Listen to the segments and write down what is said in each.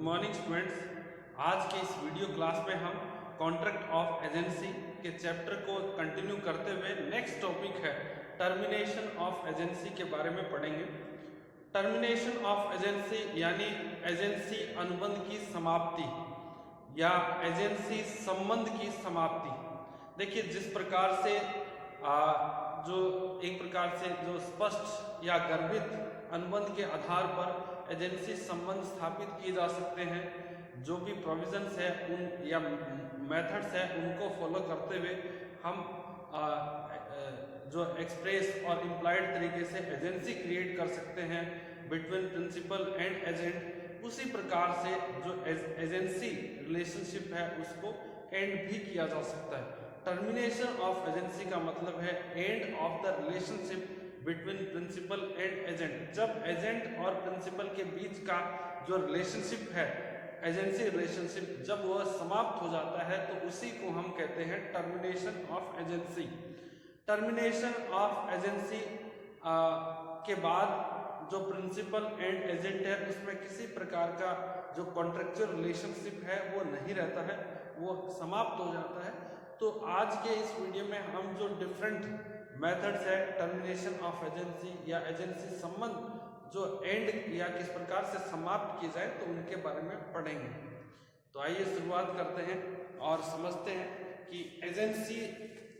Morning students. आज के इस वीडियो क्लास में हम कॉन्ट्रैक्ट ऑफ एजेंसी के चैप्टर को कंटिन्यू करते हुए नेक्स्ट टॉपिक है टर्मिनेशन ऑफ एजेंसी के बारे में पढ़ेंगे। टर्मिनेशन ऑफ एजेंसी यानी एजेंसी अनुबंध की समाप्ति या एजेंसी संबंध की समाप्ति। देखिए, जिस प्रकार से जो एक प्रकार से जो स्पष्ट या गर्भित अनुबंध के आधार पर एजेंसी संबंध स्थापित किए जा सकते हैं, जो भी प्रोविजंस है उन या मेथड्स है उनको फॉलो करते हुए हम जो एक्सप्रेस और इम्प्लाइड तरीके से एजेंसी क्रिएट कर सकते हैं बिटवीन प्रिंसिपल एंड एजेंट। उसी प्रकार से जो एजेंसी रिलेशनशिप है उसको एंड भी किया जा सकता है। टर्मिनेशन ऑफ एजेंसी का मतलब है end of the relationship between principal and agent. जब एजेंट और प्रिंसिपल के बीच का जो रिलेशनशिप है, एजेंसी रिलेशनशिप, जब वह समाप्त हो जाता है तो उसी को हम कहते हैं termination of agency. Termination of agency के बाद जो प्रिंसिपल एंड एजेंट है उसमें किसी प्रकार का जो कॉन्ट्रेक्चुअल रिलेशनशिप है वो नहीं रहता है, वो समाप्त हो जाता है। तो आज के इस वीडियो में हम जो डिफरेंट मेथड्स है टर्मिनेशन ऑफ एजेंसी या एजेंसी संबंध जो एंड या किस प्रकार से समाप्त किए जाए तो उनके बारे में पढ़ेंगे। तो आइए शुरुआत करते हैं और समझते हैं कि एजेंसी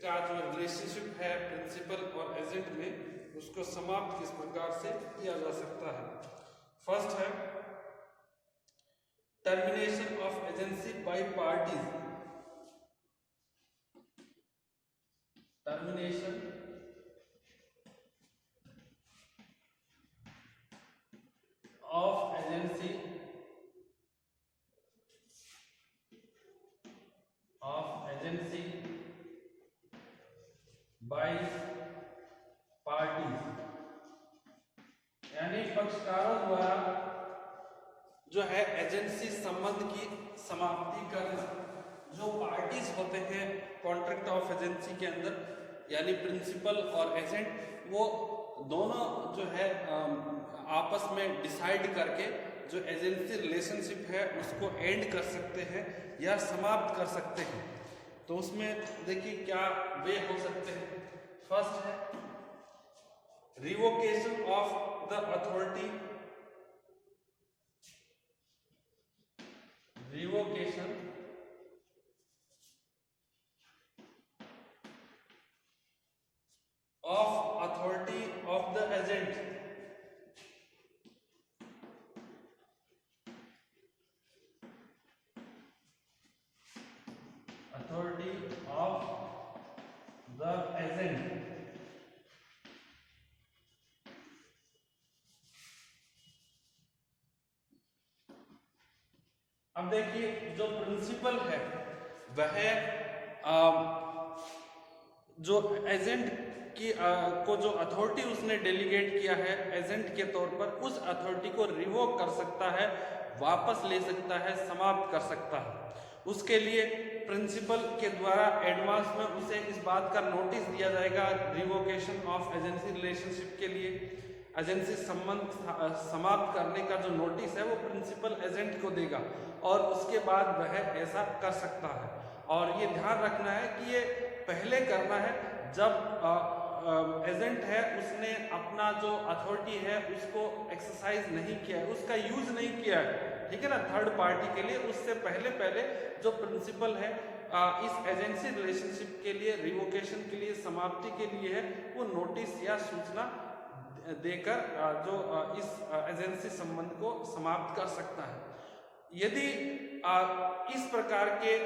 का जो रिलेशनशिप है प्रिंसिपल और एजेंट में उसको समाप्त किस प्रकार से किया जा सकता है। फर्स्ट है termination of agency bye parties. Termination of agency by parties, यानी पक्षकारों द्वारा जो है एजेंसी संबंध की समाप्ति करना। जो पार्टीज होते हैं कॉन्ट्रैक्ट ऑफ एजेंसी के अंदर यानी प्रिंसिपल और एजेंट, वो दोनों जो है आपस में डिसाइड करके जो एजेंसी रिलेशनशिप है उसको एंड कर सकते हैं या समाप्त कर सकते हैं। तो उसमें देखिए क्या वे हो सकते हैं। फर्स्ट है revocation of the authority, revocation of authority of the agent, authority of the agent। अब देखिए जो प्रिंसिपल है वह जो एजेंट की को जो अथॉरिटी उसने डेलीगेट किया है एजेंट के तौर पर, उस अथॉरिटी को रिवोक कर सकता है, वापस ले सकता है, समाप्त कर सकता है। उसके लिए प्रिंसिपल के द्वारा एडवांस में उसे इस बात का नोटिस दिया जाएगा रिवोकेशन ऑफ एजेंसी रिलेशनशिप के लिए। एजेंसी संबंध समाप्त करने का जो नोटिस है वो प्रिंसिपल एजेंट को देगा और उसके बाद वह ऐसा कर सकता है। और ये ध्यान रखना है कि ये पहले करना है जब एजेंट है उसने अपना जो अथॉरिटी है उसको एक्सरसाइज नहीं किया है, उसका यूज नहीं किया है, ठीक है ना, थर्ड पार्टी के लिए। उससे पहले जो प्रिंसिपल है इस एजेंसी रिलेशनशिप के लिए रिवोकेशन के लिए समाप्ति के लिए है वो नोटिस या सूचना देकर जो इस एजेंसी संबंध को समाप्त कर सकता है। यदि इस प्रकार के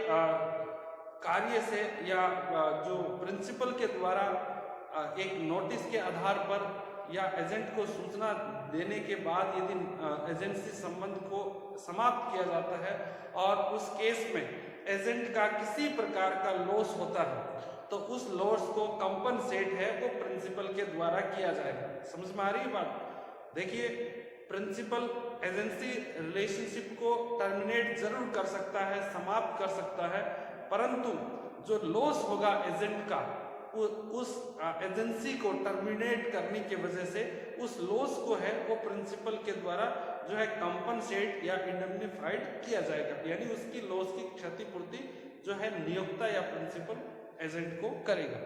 कार्य से या जो प्रिंसिपल के द्वारा एक नोटिस के आधार पर या एजेंट को सूचना देने के बाद यदि एजेंसी संबंध को समाप्त किया जाता है और उस केस में एजेंट का किसी प्रकार का लॉस होता है तो उस लॉस को कंपनसेट है वो प्रिंसिपल के द्वारा किया जाएगा। समझ में आ रही है बात? देखिए, प्रिंसिपल एजेंसी रिलेशनशिप को टर्मिनेट जरूर कर सकता है, समाप्त कर सकता है, परंतु जो लॉस होगा एजेंट का उस एजेंसी को टर्मिनेट करने की वजह से उस लॉस को है वो प्रिंसिपल के द्वारा जो है कंपनसेट या इंडemnified किया जाएगा, यानी उसकी लॉस की क्षतिपूर्ति जो है नियोक्ता या प्रिंसिपल एजेंट को करेगा।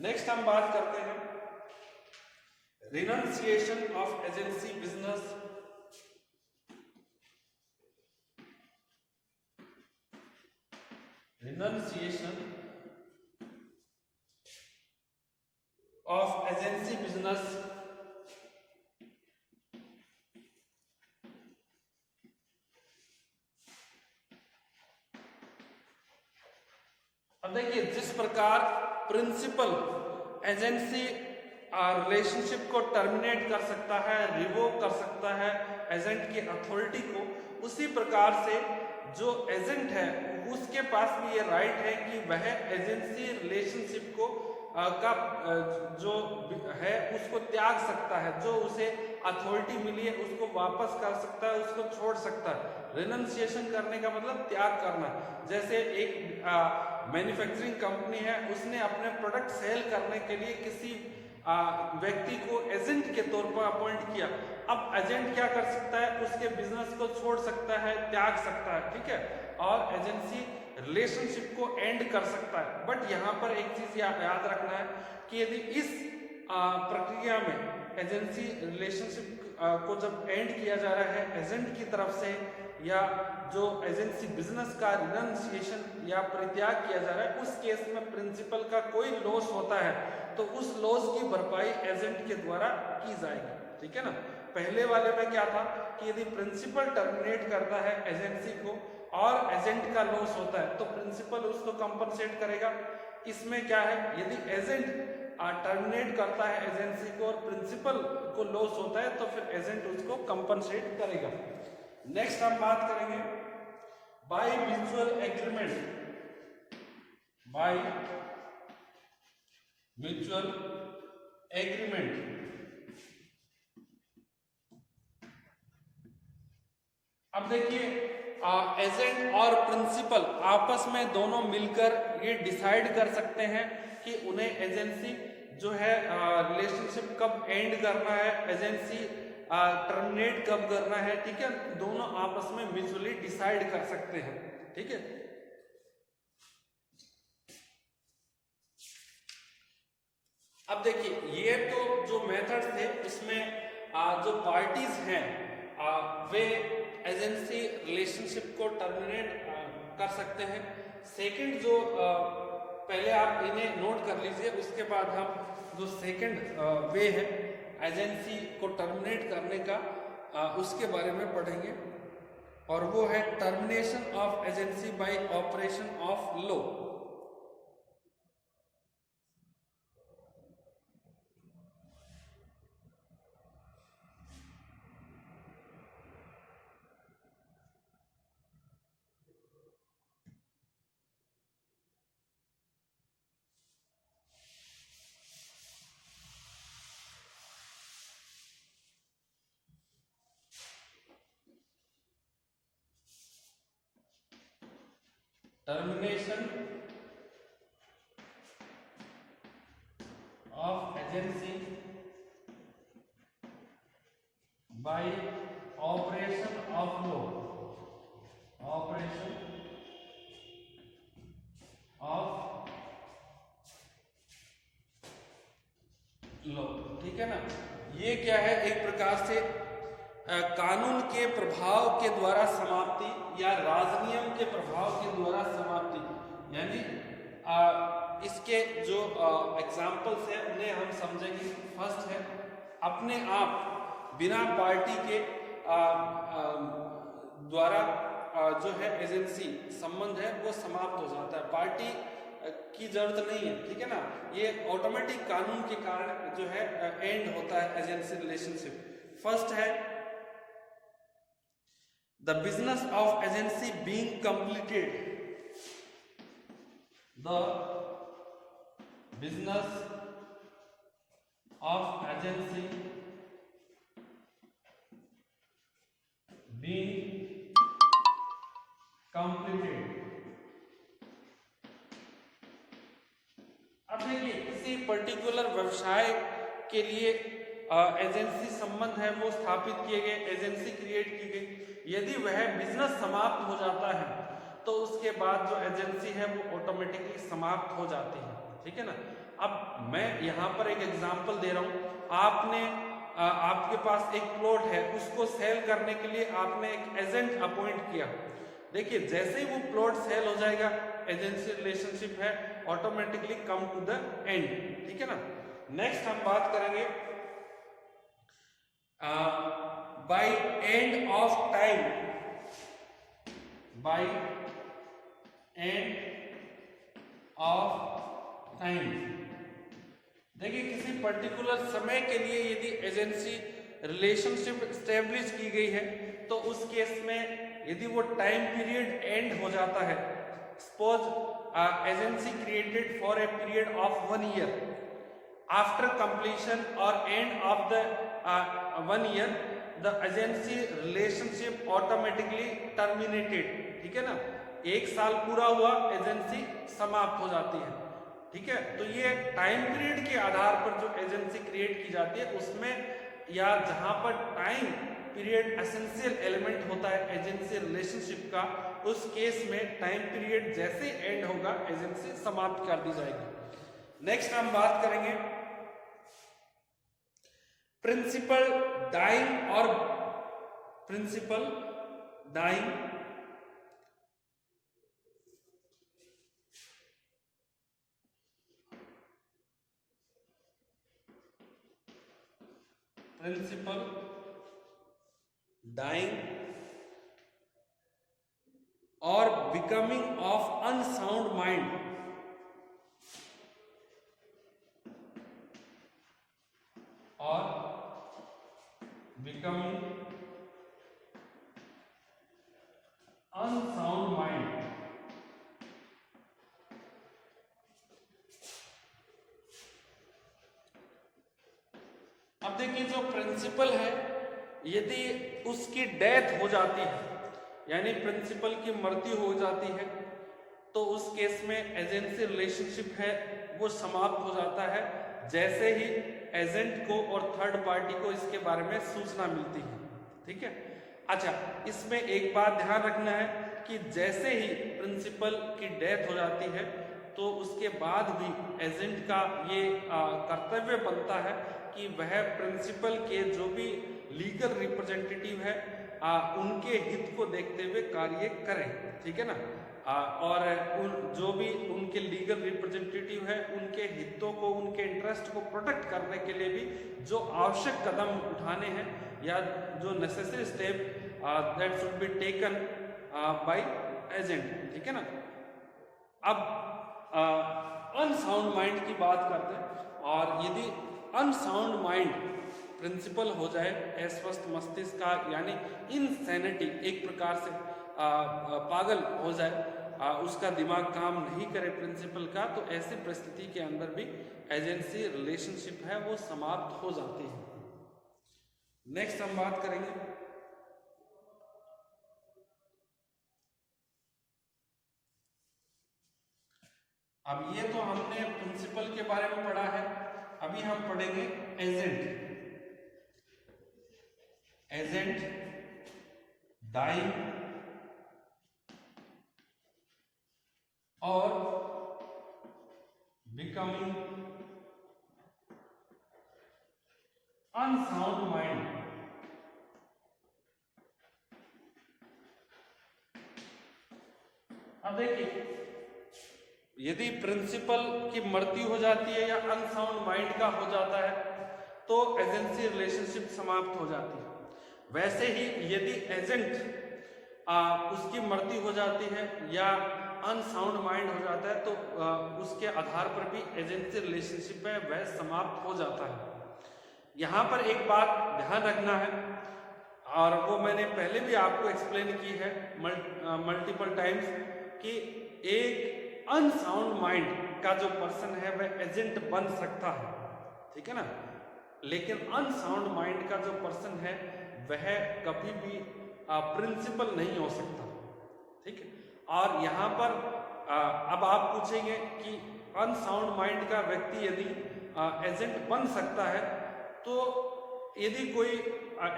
नेक्स्ट हम बात करते हैं renunciation of agency business. Renunciation of agency business अब देखिए, जिस प्रकार प्रिंसिपल एजेंसी रिलेशनशिप को टर्मिनेट कर सकता है, रिवोक कर सकता है एजेंट की अथॉरिटी को, उसी प्रकार से जो एजेंट है उसके पास भी ये राइट है कि वह एजेंसी रिलेशनशिप को का जो है उसको त्याग सकता है, जो उसे अथॉरिटी मिली है उसको वापस कर सकता है, उसको छोड़ सकता है। रिनंसिएशन करने का मतलब त्याग करना। जैसे एक मैन्युफैक्चरिंग कंपनी है, उसने अपने प्रोडक्ट सेल करने के लिए किसी व्यक्ति को एजेंट के तौर पर अपॉइंट किया। अब एजेंट क्या कर सकता है, उसके बिजनेस को छोड़ सकता है, त्याग सकता है, ठीक है, और एजेंसी रिलेशनशिप को एंड कर सकता है। बट यहाँ पर एक चीज याद रखना है कि यदि इस प्रक्रिया में एजेंसी रिलेशनशिप को जब एंड किया जा रहा है एजेंट की तरफ से, या जो एजेंसी बिजनेस का रिनंसिएशन या परित्याग किया जा रहा है, उस केस में प्रिंसिपल का कोई लॉस होता है तो उस लॉस की भरपाई एजेंट के द्वारा की जाएगी, ठीक है ना। पहले वाले में क्या था कि यदि प्रिंसिपल टर्मिनेट करता है एजेंसी को और एजेंट का लॉस होता है तो प्रिंसिपल उसको कंपनसेट करेगा। इसमें क्या है, यदि एजेंट टर्मिनेट करता है एजेंसी को और प्रिंसिपल को लॉस होता है तो फिर एजेंट उसको कंपनसेट करेगा। नेक्स्ट हम बात करेंगे by mutual agreement. By mutual agreement अब देखिए, एजेंट और प्रिंसिपल आपस में दोनों मिलकर ये डिसाइड कर सकते हैं कि उन्हें एजेंसी जो है रिलेशनशिप कब एंड करना है, एजेंसी टर्मिनेट कब करना है, ठीक है। दोनों आपस में म्यूचुअली डिसाइड कर सकते हैं, ठीक है। अब देखिए, ये तो जो मेथड थे उसमें जो पार्टीज हैं वे एजेंसी रिलेशनशिप को टर्मिनेट कर सकते हैं। सेकंड जो पहले आप इन्हें नोट कर लीजिए, उसके बाद हम जो सेकंड वे है एजेंसी को टर्मिनेट करने का उसके बारे में पढ़ेंगे, और वो है termination of agency bye operation of law. Termination of agency bye operation of law, operation of law, ठीक है ना। ये क्या है, एक प्रकार से कानून के प्रभाव के द्वारा समाप्ति या राजनियम के प्रभाव के द्वारा समाप्ति, यानी इसके जो एग्जाम्पल्स हैं उन्हें हम समझेंगे। फर्स्ट है, अपने आप बिना पार्टी के द्वारा जो है एजेंसी संबंध है वो समाप्त हो जाता है, पार्टी की जरूरत नहीं है, ठीक है ना। ये ऑटोमेटिक कानून के कारण जो है एंड होता है एजेंसी रिलेशनशिप। फर्स्ट है the business of agency being completed, the business of agency being completed। अब देखिए, पर्टिकुलर व्यवसाय के लिए एजेंसी संबंध है वो स्थापित किए गए, एजेंसी क्रिएट की गई। यदि वह बिजनेस समाप्त हो जाता है तो उसके बाद जो एजेंसी है वो ऑटोमेटिकली समाप्त हो जाती है, ठीक है ना। अब मैं यहाँ पर एक एग्जांपल दे रहा हूँ। आपके पास एक प्लॉट है, उसको सेल करने के लिए आपने एक एजेंट अपॉइंट किया। देखिए जैसे ही वो प्लॉट सेल हो जाएगा, एजेंसी रिलेशनशिप है automatically come to the end, ठीक है ना। नेक्स्ट हम बात करेंगे by end of time, by end of time. देखिए किसी पर्टिकुलर समय के लिए यदि एजेंसी रिलेशनशिप एस्टेब्लिश की गई है तो उस केस में यदि वो टाइम पीरियड एंड हो जाता है, suppose agency created for a period of 1 year, after completion or end of the 1 year the agency relationship automatically terminated, ठीक है ना। 1 साल पूरा हुआ, एजेंसी समाप्त हो जाती है, ठीक है। तो ये टाइम पीरियड के आधार पर जो एजेंसी क्रिएट की जाती है उसमें, या जहां पर टाइम पीरियड एसेंशियल एलिमेंट होता है एजेंसी रिलेशनशिप का, उस केस में टाइम पीरियड जैसे एंड होगा एजेंसी समाप्त कर दी जाएगी। नेक्स्ट हम बात करेंगे प्रिंसिपल डाइंग और प्रिंसिपल डाइंग प्रिंसिपल डाइंग और बिकमिंग ऑफ अनसाउंड माइंड, और बिकमिंग अनसाउंड माइंड। अब देखिए जो प्रिंसिपल है यदि उसकी डेथ हो जाती है, यानी प्रिंसिपल की मृत्यु हो जाती है, तो उस केस में एजेंसी रिलेशनशिप है वो समाप्त हो जाता है जैसे ही एजेंट को और थर्ड पार्टी को इसके बारे में सूचना मिलती है, ठीक है। अच्छा, इसमें एक बात ध्यान रखना है कि जैसे ही प्रिंसिपल की डेथ हो जाती है तो उसके बाद भी एजेंट का ये कर्तव्य बनता है कि वह प्रिंसिपल के जो भी लीगल रिप्रेजेंटेटिव है उनके हित को देखते हुए कार्य करें, ठीक है ना। और जो भी उनके लीगल रिप्रेजेंटेटिव है उनके हितों को, उनके इंटरेस्ट को प्रोटेक्ट करने के लिए भी जो आवश्यक कदम उठाने हैं या जो necessary step that should be taken by agent, ठीक है ना। अब अनसाउंड माइंड की बात करते हैं, और यदि अनसाउंड माइंड प्रिंसिपल हो जाए, अस्वस्थ मस्तिष्क का यानी इनसैनिटी, एक प्रकार से पागल हो जाए, उसका दिमाग काम नहीं करे प्रिंसिपल का, तो ऐसी परिस्थिति के अंदर भी एजेंसी रिलेशनशिप है वो समाप्त हो जाती है। नेक्स्ट हम बात करेंगे अब ये तो हमने प्रिंसिपल के बारे में पढ़ा है, अभी हम पढ़ेंगे एजेंट। एजेंट डाइंग और बिकमिंग अनसाउंड माइंड। अब देखिए यदि प्रिंसिपल की मृत्यु हो जाती है या अनसाउंड माइंड का हो जाता है तो एजेंसी रिलेशनशिप समाप्त हो जाती है। वैसे ही यदि एजेंट उसकी मृत्यु हो जाती है या अनसाउंड माइंड हो जाता है तो उसके आधार पर भी एजेंसी रिलेशनशिप है वह समाप्त हो जाता है। यहाँ पर एक बात ध्यान रखना है, और वो मैंने पहले भी आपको एक्सप्लेन की है मल्टीपल टाइम्स, कि एक अनसाउंड माइंड का जो पर्सन है वह एजेंट बन सकता है, ठीक है ना, लेकिन अनसाउंड माइंड का जो पर्सन है वह कभी भी प्रिंसिपल नहीं हो सकता, ठीक है। और यहाँ पर अब आप पूछेंगे कि अनसाउंड माइंड का व्यक्ति यदि एजेंट बन सकता है। तो यदि कोई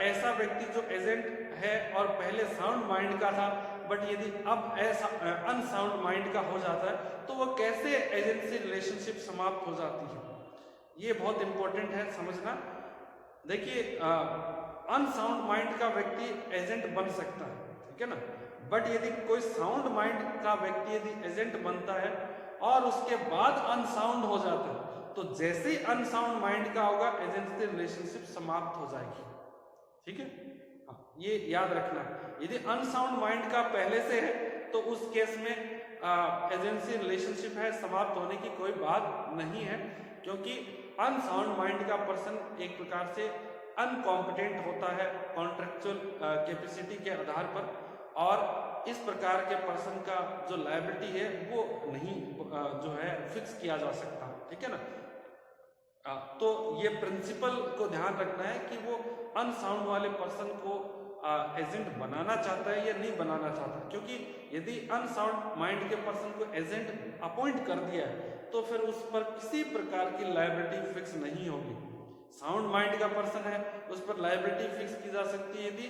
ऐसा व्यक्ति जो एजेंट है और पहले साउंड माइंड का था, बट यदि अब ऐसा अनसाउंड माइंड का हो जाता है, तो वो कैसे एजेंसी रिलेशनशिप समाप्त हो जाती है, ये बहुत इंपॉर्टेंट है समझना। देखिए, अनसाउंड माइंड का व्यक्ति एजेंट बन सकता है, ठीक है ना, बट यदि कोई साउंड माइंड का व्यक्ति यदि एजेंट बनता है और उसके बाद अनसाउंड हो जाता है, तो जैसे ही अनसाउंड माइंड का होगा एजेंसी रिलेशनशिप समाप्त हो जाएगी, ठीक है। हाँ, ये याद रखना है। यदि अनसाउंड माइंड का पहले से है तो उस केस में एजेंसी रिलेशनशिप है, समाप्त होने की कोई बात नहीं है, क्योंकि अनसाउंड माइंड का पर्सन एक प्रकार से अनकॉम्पिटेंट होता है कॉन्ट्रेक्चुअल कैपेसिटी के आधार पर, और इस प्रकार के पर्सन का जो लायबिलिटी है वो नहीं जो है फिक्स किया जा सकता, ठीक है ना। तो ये प्रिंसिपल को ध्यान रखना है कि वो अनसाउंड वाले पर्सन को एजेंट बनाना चाहता है या नहीं बनाना चाहता, क्योंकि यदि अनसाउंड माइंड के पर्सन को एजेंट अपॉइंट कर दिया है तो फिर उस पर किसी प्रकार की लायबिलिटी फिक्स नहीं होगी। साउंड माइंड का पर्सन है उस पर लायबिलिटी फिक्स की जा सकती है यदि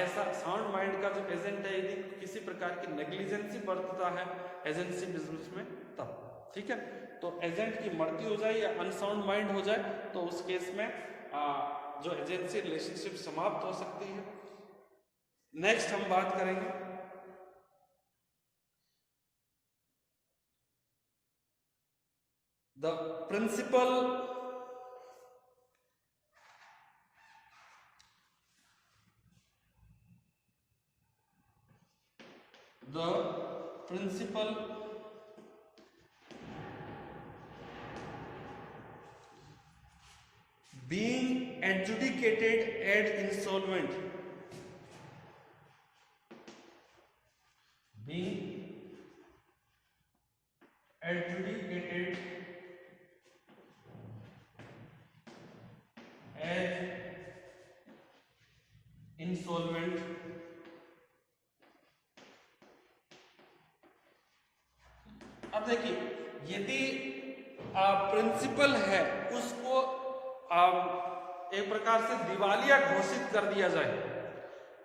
ऐसा साउंड माइंड का जो एजेंट है यदि किसी प्रकार की नेग्लिजेंसी बरतता है एजेंसी बिजनेस में तब, ठीक है। तो एजेंट की मृत्यु हो जाए या अनसाउंड माइंड हो जाए तो उस केस में जो एजेंसी रिलेशनशिप समाप्त हो सकती है। नेक्स्ट हम बात करेंगे the principal being adjudicated ad insolvent, being adjudicated as insolvent, अब देखिए, यदि प्रिंसिपल है उसको एक प्रकार से दिवालिया घोषित कर दिया जाए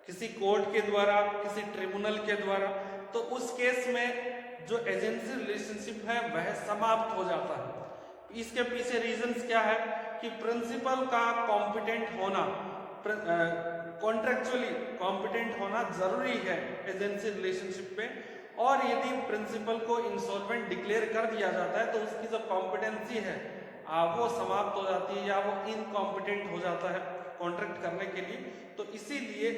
किसी कोर्ट के द्वारा, किसी ट्रिब्यूनल के द्वारा, तो उस केस में जो एजेंसी रिलेशनशिप है वह समाप्त हो जाता है। इसके पीछे रीजंस क्या है कि प्रिंसिपल का कॉम्पिटेंट होना, कॉन्ट्रेक्चुअली कॉम्पिटेंट होना जरूरी है एजेंसी रिलेशनशिप पे, और यदि प्रिंसिपल को इंसॉल्वेंट डिक्लेयर कर दिया जाता है तो उसकी जो कॉम्पिटेंसी है वो समाप्त हो जाती है या वो इनकॉम्पिटेंट हो जाता है कॉन्ट्रैक्ट करने के लिए। तो इसीलिए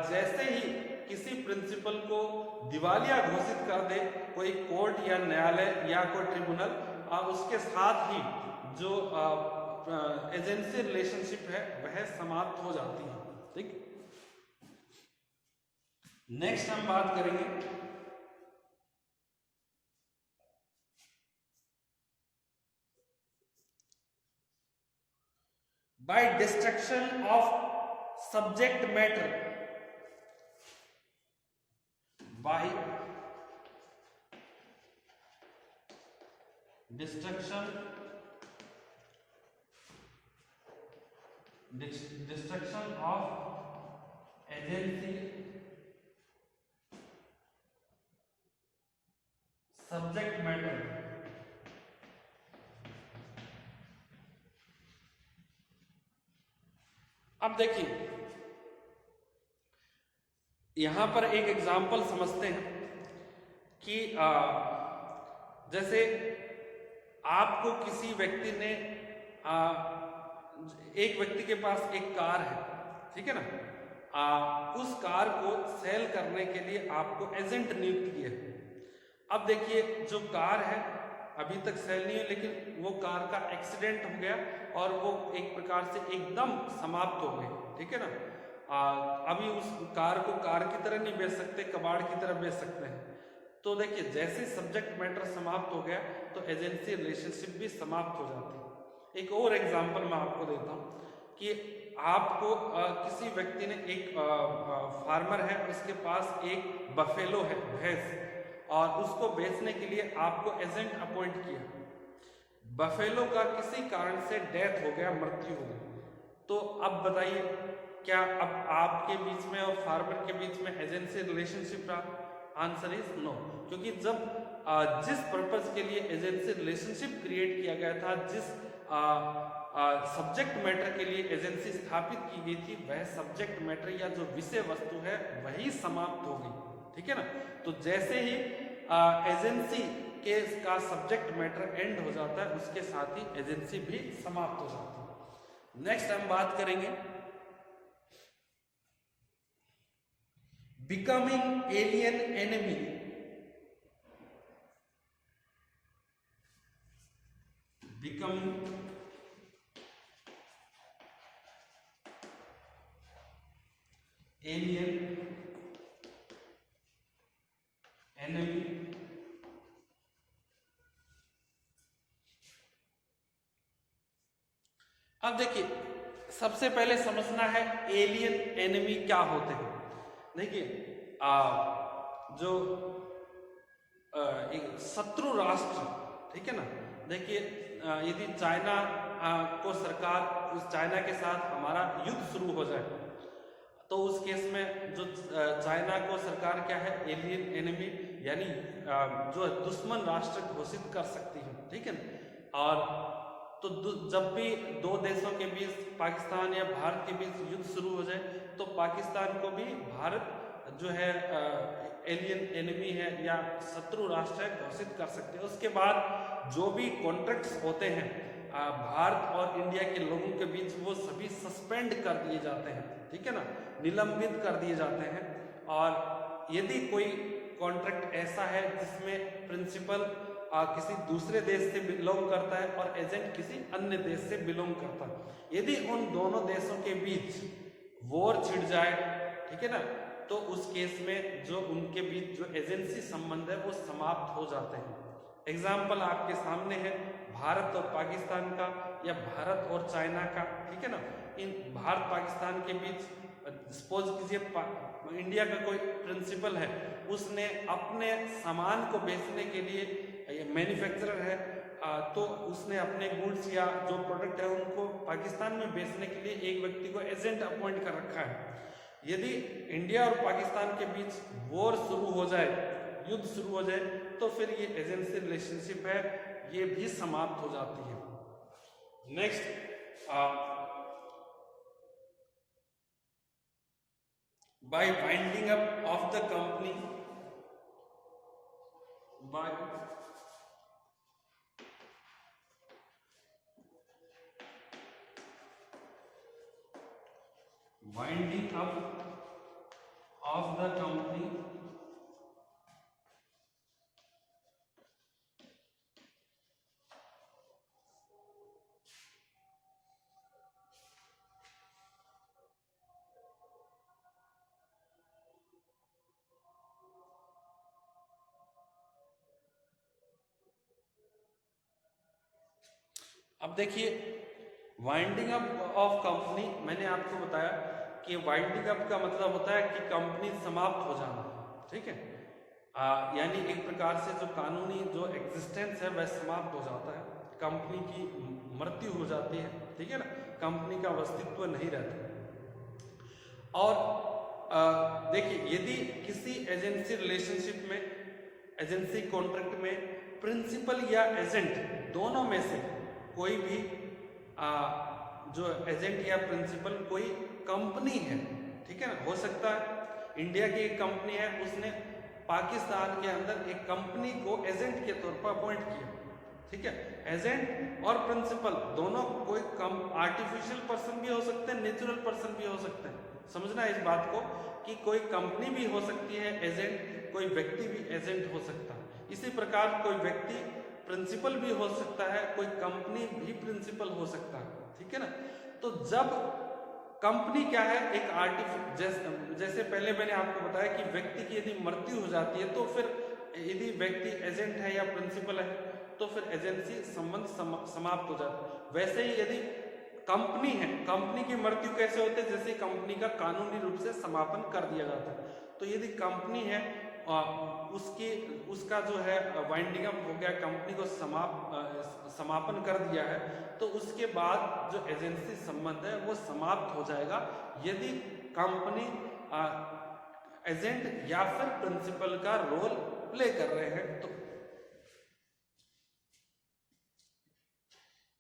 जैसे ही किसी प्रिंसिपल को दिवालिया घोषित कर दे कोई कोर्ट या न्यायालय या कोई ट्रिब्यूनल, उसके साथ ही जो एजेंसी रिलेशनशिप है वह समाप्त हो जाती है, ठीक। नेक्स्ट हम बात करेंगे by destruction of subject matter, by destruction of agency subject matter, अब देखिए यहां पर एक एग्जाम्पल समझते हैं कि जैसे आपको किसी व्यक्ति ने एक व्यक्ति के पास एक कार है, ठीक है ना, उस कार को सेल करने के लिए आपको एजेंट नियुक्त किया है। अब देखिए जो कार है अभी तक सेल नहीं है, लेकिन वो कार का एक्सीडेंट हो गया और वो एक प्रकार से एकदम समाप्त हो गई, ठीक है ना। अभी उस कार को कार की तरह नहीं बेच सकते, कबाड़ की तरह बेच सकते हैं। तो देखिए जैसे सब्जेक्ट मैटर समाप्त हो गया तो एजेंसी रिलेशनशिप भी समाप्त हो जाती है। एक और एग्जांपल मैं आपको देता हूँ कि आपको किसी व्यक्ति ने, एक फार्मर है, उसके पास एक बफेलो है, भैंस, और उसको बेचने के लिए आपको एजेंट अपॉइंट किया। बफेलो का किसी कारण से डेथ हो गया, मृत्यु हो गई, तो अब बताइए क्या अब आपके बीच में और फार्मर के बीच में एजेंसी रिलेशनशिप रहा? आंसर इज नो, क्योंकि जब जिस पर्पज के लिए एजेंसी रिलेशनशिप क्रिएट किया गया था, जिस सब्जेक्ट मैटर के लिए एजेंसी स्थापित की गई थी, वह सब्जेक्ट मैटर या जो विषय वस्तु है वही समाप्त हो गई। ठीक है ना? तो जैसे ही एजेंसी के का सब्जेक्ट मैटर एंड हो जाता है, उसके साथ ही एजेंसी भी समाप्त हो जाती है। नेक्स्ट हम बात करेंगे becoming alien enemy. Becoming alien enemy. अब देखिए, सबसे पहले समझना है एलियन एनिमी क्या होते हैं। देखिए जो एक शत्रु राष्ट्र, ठीक है ना, देखिए यदि चाइना को सरकार, उस चाइना के साथ हमारा युद्ध शुरू हो जाए, तो उस केस में जो चाइना को सरकार क्या है, एलियन एनिमी यानी जो दुश्मन राष्ट्र घोषित कर सकती है। ठीक है ना? और तो जब भी दो देशों के बीच, पाकिस्तान या भारत के बीच युद्ध शुरू हो जाए, तो पाकिस्तान को भी भारत जो है एलियन एनिमी है या शत्रु राष्ट्र है घोषित कर सकते हैं। उसके बाद जो भी कॉन्ट्रैक्ट्स होते हैं भारत और इंडिया के लोगों के बीच, वो सभी सस्पेंड कर दिए जाते हैं। ठीक है ना? निलंबित कर दिए जाते हैं। और यदि कोई कॉन्ट्रैक्ट ऐसा है जिसमें प्रिंसिपल किसी दूसरे देश से बिलोंग करता है और एजेंट किसी अन्य देश से बिलोंग करता है, यदि उन दोनों देशों के बीच वॉर छिड़ जाए, ठीक है ना, तो उस केस में जो उनके बीच जो एजेंसी संबंध है वो समाप्त हो जाते हैं। एग्जाम्पल आपके सामने है भारत और पाकिस्तान का या भारत और चाइना का। ठीक है ना? इन भारत पाकिस्तान के बीच सपोज कीजिए इंडिया का कोई प्रिंसिपल है, उसने अपने सामान को बेचने के लिए, मैन्युफैक्चरर है, तो उसने अपने गुड्स या जो प्रोडक्ट है उनको पाकिस्तान में बेचने के लिए एक व्यक्ति को एजेंट अपॉइंट कर रखा है। यदि इंडिया और पाकिस्तान के बीच वॉर शुरू हो जाए, युद्ध शुरू हो जाए, तो फिर ये एजेंसी रिलेशनशिप है, ये भी समाप्त हो जाती है। Next, by winding up of the company, by winding up of the company, अब देखिए वाइंडिंग अप ऑफ कंपनी, मैंने आपको बताया कि वाइंडिंग अप का मतलब होता है कि कंपनी समाप्त हो जाना। ठीक है? यानी एक प्रकार से जो कानूनी जो एग्जिस्टेंस है वह समाप्त हो जाता है, कंपनी की मृत्यु हो जाती है। ठीक है ना? कंपनी का अस्तित्व नहीं रहता। और देखिए यदि किसी एजेंसी रिलेशनशिप में, एजेंसी कॉन्ट्रैक्ट में प्रिंसिपल या एजेंट दोनों में से कोई भी जो एजेंट या प्रिंसिपल कोई कंपनी है, ठीक है ना, हो सकता है इंडिया की एक कंपनी है, उसने पाकिस्तान के अंदर एक कंपनी को एजेंट के तौर पर अपॉइंट किया। ठीक है? एजेंट और प्रिंसिपल दोनों कोई आर्टिफिशियल पर्सन भी हो सकते हैं, नेचुरल पर्सन भी हो सकते हैं। समझना इस बात को कि कोई कंपनी भी हो सकती है एजेंट, कोई व्यक्ति भी एजेंट हो सकता है। इसी प्रकार कोई व्यक्ति प्रिंसिपल भी हो सकता है, कोई कंपनी भी प्रिंसिपल हो सकता है। ठीक है ना? तो जब कंपनी क्या है, एक जैसे पहले मैंने आपको बताया कि व्यक्ति की यदि मृत्यु हो जाती है, तो फिर यदि व्यक्ति एजेंट है या प्रिंसिपल है, तो फिर एजेंसी संबंध समाप्त हो जाता है। वैसे ही यदि कंपनी है, कंपनी की मृत्यु कैसे होती है, जैसे कंपनी का कानूनी रूप से समापन कर दिया जाता है। तो यदि कंपनी है उसका जो है वाइंडिंग अप हो गया, कंपनी को समापन कर दिया है, तो उसके बाद जो एजेंसी संबंध है वो समाप्त हो जाएगा यदि कंपनी एजेंट या फिर प्रिंसिपल का रोल प्ले कर रहे हैं। तो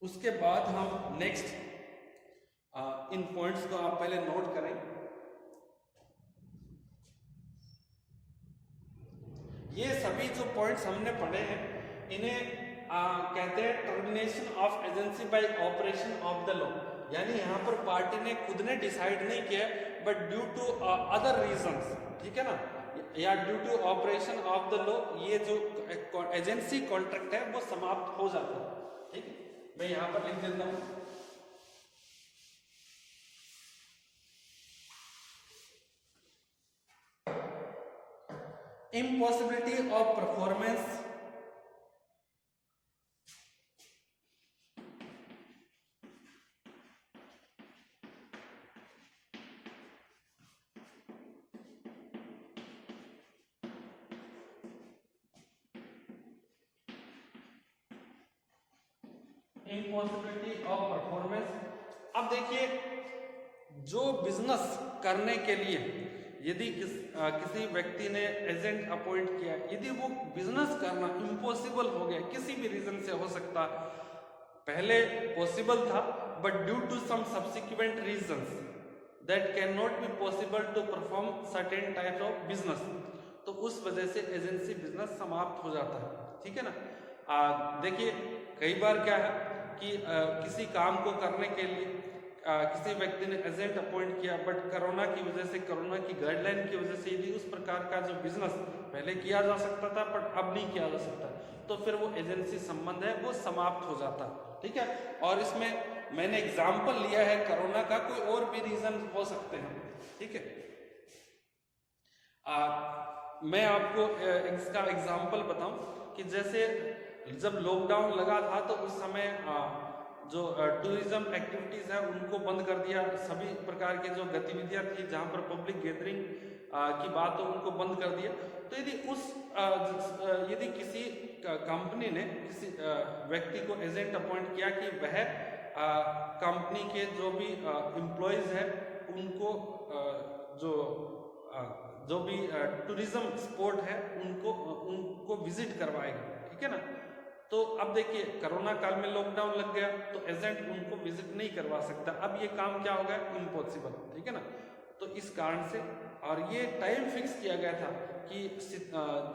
उसके बाद हम नेक्स्ट इन पॉइंट्स को आप पहले नोट करें। ये सभी जो पॉइंट्स हमने पढ़े हैं इन्हें कहते हैं termination of agency bye operation of the law, यानी यहाँ पर पार्टी ने खुद ने डिसाइड नहीं किया but due to other reasons, ठीक है ना, या due to operation of the law ये जो एजेंसी कॉन्ट्रैक्ट है वो समाप्त हो जाता है। ठीक है, मैं यहाँ पर लिख देता हूँ। Impossibility of performance अब देखिए, जो बिजनेस करने के लिए यदि किसी व्यक्ति ने एजेंट अपॉइंट किया, यदि वो बिजनेस करना इम्पॉसिबल हो गया, किसी भी रीजन से हो सकता, पहले पॉसिबल था but due to some subsequent reasons that can not be possible to perform certain types of business, तो उस वजह से एजेंसी बिजनेस समाप्त हो जाता है। ठीक है ना। देखिए कई बार क्या है कि किसी काम को करने के लिए किसी व्यक्ति ने एजेंट अपॉइंट किया बट कोरोना की वजह से, कोरोना की गाइडलाइन की वजह से यदि उस प्रकार का जो बिजनेस पहले किया जा सकता था बट अब नहीं किया जा सकता, तो फिर वो एजेंसी संबंध है वो समाप्त हो जाता। ठीक है, और इसमें मैंने एग्जाम्पल लिया है कोरोना का, कोई और भी रीजन हो सकते हैं। ठीक है, मैं आपको इसका एग्जाम्पल बताऊं कि जैसे जब लॉकडाउन लगा था तो उस समय जो टूरिज्म एक्टिविटीज है उनको बंद कर दिया, सभी प्रकार के जो गतिविधियां थी जहां पर पब्लिक गैदरिंग की बात हो उनको बंद कर दिया। तो यदि किसी कंपनी ने किसी व्यक्ति को एजेंट अपॉइंट किया कि वह कंपनी के जो भी एम्प्लॉयज है उनको जो भी टूरिज्म स्पॉट है उनको विजिट करवाएगा। ठीक है ना, तो अब देखिए कोरोना काल में लॉकडाउन लग गया तो एजेंट उनको विजिट नहीं करवा सकता, अब ये काम क्या हो गया, इम्पॉसिबल। ठीक है ना, तो इस कारण से, और ये टाइम फिक्स किया गया था कि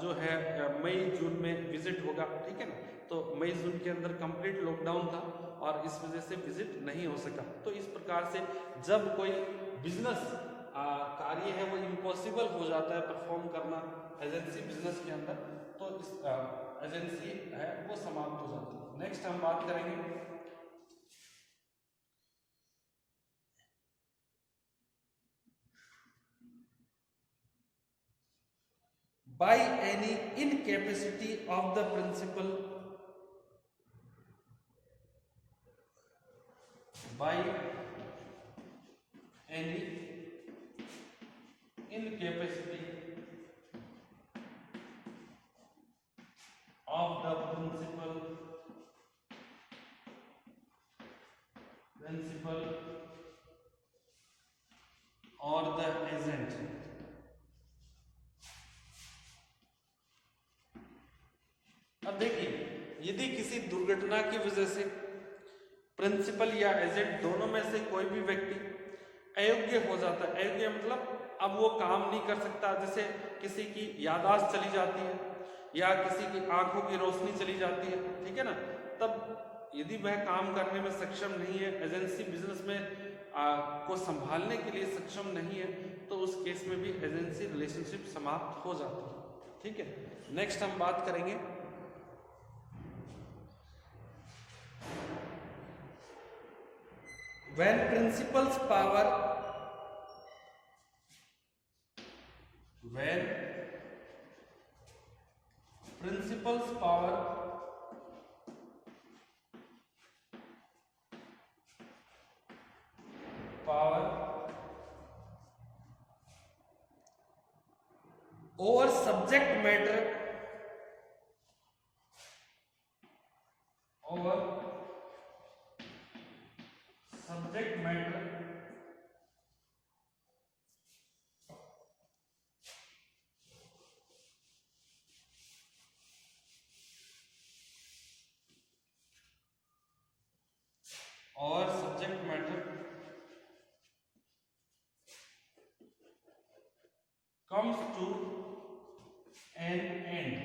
जो है मई जून में विजिट होगा। ठीक है ना, तो मई जून के अंदर कंप्लीट लॉकडाउन था और इस वजह से विजिट नहीं हो सका। तो इस प्रकार से जब कोई बिजनेस कार्य है वो इम्पॉसिबल हो जाता है परफॉर्म करना एजेंसी बिजनेस के अंदर, तो इस एजेंसी है वो समाप्त हो जाती है। नेक्स्ट हम बात करेंगे by any incapacity of the principal, by any incapacity of the principal or the agent, अब देखिए यदि किसी दुर्घटना की वजह से प्रिंसिपल या एजेंट दोनों में से कोई भी व्यक्ति अयोग्य हो जाता है, अयोग्य मतलब अब वो काम नहीं कर सकता, जैसे किसी की याददाश्त चली जाती है या किसी की आंखों की रोशनी चली जाती है। ठीक है ना, तब यदि वह काम करने में सक्षम नहीं है, एजेंसी बिजनेस में को संभालने के लिए सक्षम नहीं है, तो उस केस में भी एजेंसी रिलेशनशिप समाप्त हो जाती है। ठीक है, नेक्स्ट हम बात करेंगे when principal's power, when principal's power over subject matter over subject matter और subject matter comes to an end।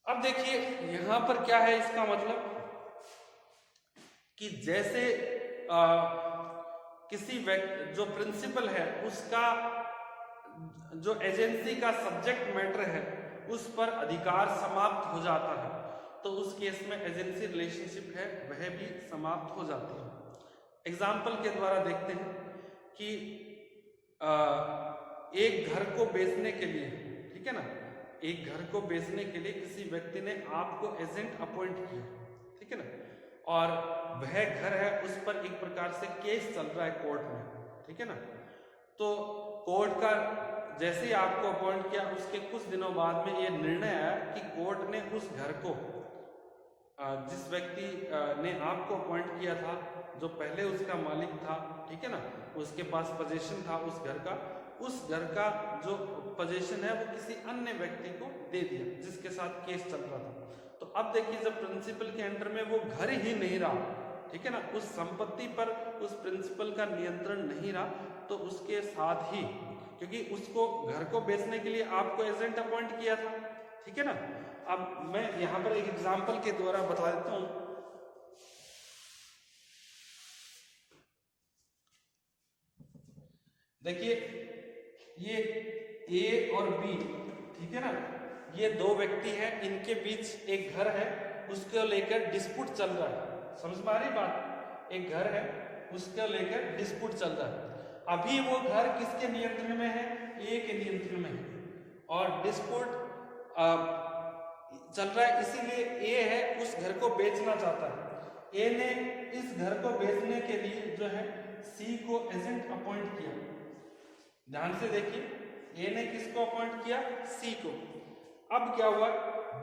अब देखिए यहां पर क्या है, इसका मतलब कि जैसे किसी व्यक्ति जो प्रिंसिपल है उसका जो एजेंसी का सब्जेक्ट मैटर है उस पर अधिकार समाप्त हो जाता है, तो उस केस में एजेंसी रिलेशनशिप है वह भी समाप्त हो जाती है। एग्जाम्पल के द्वारा देखते हैं कि एक घर को बेचने के लिए, ठीक है ना, एक घर को बेचने के लिए किसी व्यक्ति ने आपको एजेंट अपॉइंट किया, ठीक है ना, और वह घर है उस पर एक प्रकार से केस चल रहा है कोर्ट में, ठीक है ना। तो कोर्ट का जैसे ही आपको अपॉइंट किया उसके कुछ दिनों बाद में ये निर्णय आया कि कोर्ट ने उस घर को जिस व्यक्ति ने आपको अपॉइंट किया था, जो पहले उसका मालिक था, ठीक है ना, उसके पास पोजीशन था उस घर का जो पोजीशन है वो किसी अन्य व्यक्ति को दे दिया जिसके साथ केस चल रहा था। तो अब देखिए जब प्रिंसिपल के अंडर में वो घर ही नहीं रहा, ठीक है ना, उस संपत्ति पर उस प्रिंसिपल का नियंत्रण नहीं रहा, तो उसके साथ ही, क्योंकि उसको घर को बेचने के लिए आपको एजेंट अपॉइंट किया था, ठीक है ना। अब मैं यहां पर एक एग्जांपल के द्वारा बता देता हूं। देखिए ये ए और बी, ठीक है ना, ये दो व्यक्ति हैं, इनके बीच एक घर है उसको लेकर डिस्प्यूट चल रहा है। समझ में आ रही बात? एक घर है उसको लेकर डिस्प्यूट चल रहा है। अभी वो घर किसके नियंत्रण में है? ए के नियंत्रण में है और डिस्प्यूट चल रहा है, इसीलिए ए है उस घर को बेचना चाहता है। ए ने इस घर को बेचने के लिए जो है सी को एजेंट अपॉइंट किया। ध्यान से देखिए, ए ने किसको अपॉइंट किया? सी को। अब क्या हुआ,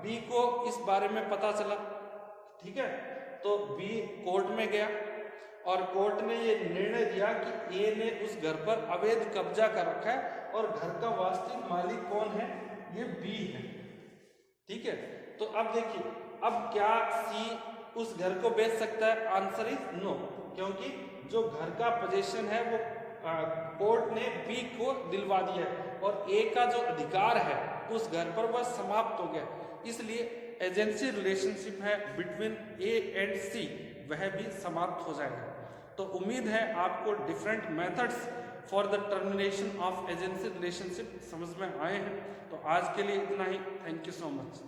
बी को इस बारे में पता चला, ठीक है, तो बी कोर्ट में गया और कोर्ट ने ये निर्णय दिया कि ए ने उस घर पर अवैध कब्जा कर रखा है और घर का वास्तविक मालिक कौन है? ये बी है, ठीक है। तो अब देखिए, अब क्या सी उस घर को बेच सकता है? आंसर इज नो, क्योंकि जो घर का पोजीशन है वो कोर्ट ने बी को दिलवा दिया है और ए का जो अधिकार है उस घर पर वह समाप्त हो गया। इसलिए एजेंसी रिलेशनशिप है बिटवीन ए एंड सी वह भी समाप्त हो जाएगा। तो उम्मीद है आपको different methods for the termination of agency relationship समझ में आए हैं। तो आज के लिए इतना ही। Thank you so much.